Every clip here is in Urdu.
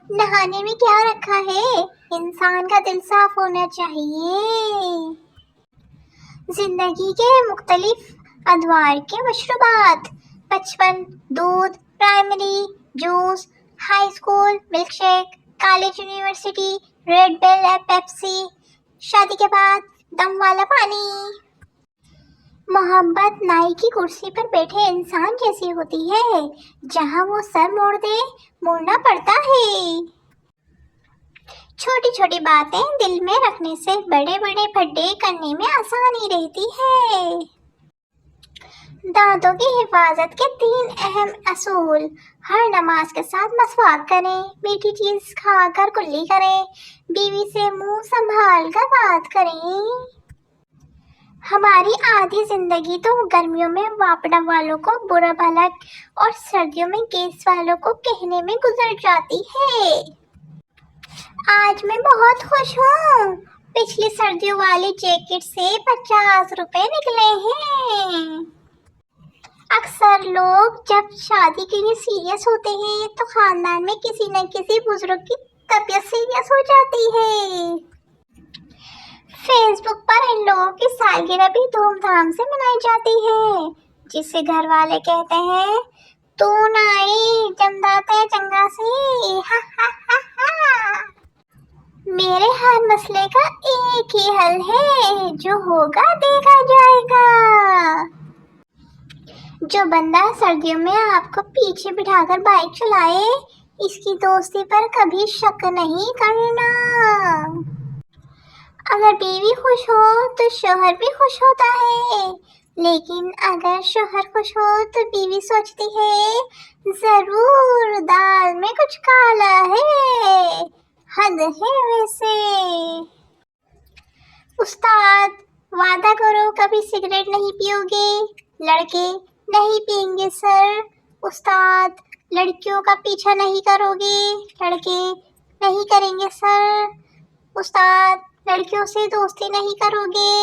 نہانے میں کیا رکھا ہے؟ انسان کا دل صاف ہونا چاہیے۔ زندگی کے مختلف ادوار کے مشروبات: بچپن دودھ، primary juice, high school milk shake, college university Red Bull Pepsi, شادی کے بعد دم والا پانی۔ محبت نائی کی کرسی پر بیٹھے انسان جیسی ہوتی ہے، جہاں وہ سر موڑ دے موڑنا پڑتا ہے۔ چھوٹی چھوٹی باتیں دل میں رکھنے سے بڑے بڑے پھڈے کرنے میں آسانی رہتی ہے۔ دانتوں کی حفاظت کے 3 اہم اصول: ہر نماز کے ساتھ مسواک کریں، میٹھی چیز کھا کر کلی کریں، بیوی سے منہ سنبھال کر بات کریں۔ ہماری آدھی زندگی تو گرمیوں میں واپڈا والوں کو برا بھلا اور سردیوں میں گیس والوں کو کہنے میں گزر جاتی ہے۔ آج میں بہت خوش ہوں، پچھلی سردیوں والی جیکٹ سے 50 روپے نکلے ہیں۔ اکثر لوگ جب شادی کے لیے سیریس ہوتے ہیں تو خاندان میں کسی نہ کسی بزرگ کی طبیعت سیریس ہو جاتی ہے۔ فیس بک پر ان لوگوں کی سالگرہ بھی دھوم دھام سے منائی جاتی ہے، جس سے گھر والے کہتے ہیں تو نائی جمداتے چنگا سی ہا ہا ہا ہا۔ میرے ہر مسئلے کا ایک ہی حل ہے، جو ہوگا دیکھا جائے گا۔ جو بندہ سردیوں میں آپ کو پیچھے بٹھا کر بائک چلائے، اس کی دوستی پر کبھی شک نہیں کرنا۔ اگر بیوی خوش ہو تو شوہر بھی خوش ہوتا ہے، لیکن اگر شوہر خوش ہو تو بیوی سوچتی ہے ضرور دال میں کچھ کالا ہے، حد ہے ویسے۔ استاد: وعدہ کرو کبھی سگریٹ نہیں پیو گے۔ لڑکے: نہیں پئیں گے سر۔ استاد: لڑکیوں کا پیچھا نہیں کرو گے۔ لڑکے: نہیں کریں گے سر۔ استاد: لڑکیوں سے دوستی نہیں کرو گے۔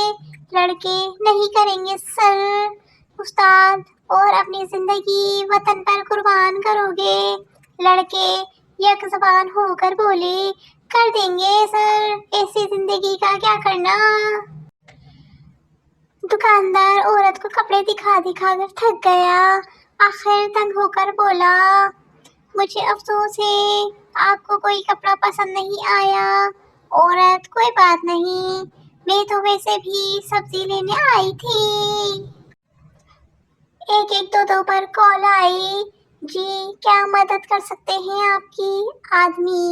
لڑکے: نہیں کریں گے سر۔ استاد: اور اپنی زندگی وطن پر قربان کرو گے۔ لڑکے یک زبان ہو کر بولے: کر دیں گے سر، ایسی زندگی کا کیا کرنا۔ دکاندار عورت کو کپڑے دکھا دکھا کر تھک گیا، آخر تنگ ہو کر بولا: مجھے افسوس ہے، آپ کو کوئی کپڑا پسند نہیں آیا۔ عورت: کوئی بات نہیں، میں تو ویسے بھی سبزی لینے آئی تھی۔ ایک ایک دو دو پر کال آئی: جی کیا مدد کر سکتے ہیں آپ کی؟ آدمی: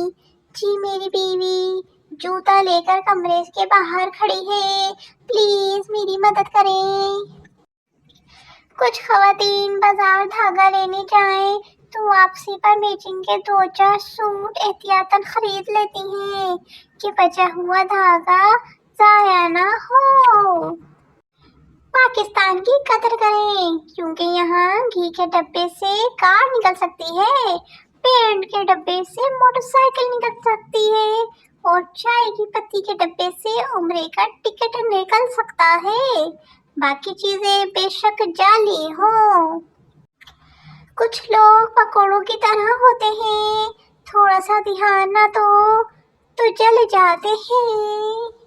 جی میری بیوی جوتا لے کر کمرے کے باہر کھڑی ہے، پلیز میری مدد کریں۔ کچھ خواتین بازار دھاگا لینے جائیں تو واپسی پر میچنگ کے 2-4 سوٹ احتیاطاً خرید لیتی ہیں کہ بچا ہوا دھاگا ضائع نہ ہو۔ پاکستان کی قدر کریں، کیونکہ یہاں گھی کے ڈبے سے کار نکل سکتی ہے، پینٹ کے ڈبے سے موٹر سائیکل نکل سکتی ہے، اور چائے کی پتی کے ڈبے سے عمرے کا ٹکٹ نکل سکتا ہے، باقی چیزیں بے شک جعلی ہوں۔ کچھ لوگ پکوڑوں کی طرح ہوتے ہیں، تھوڑا سا دھیان نہ دو تو جل جاتے ہیں۔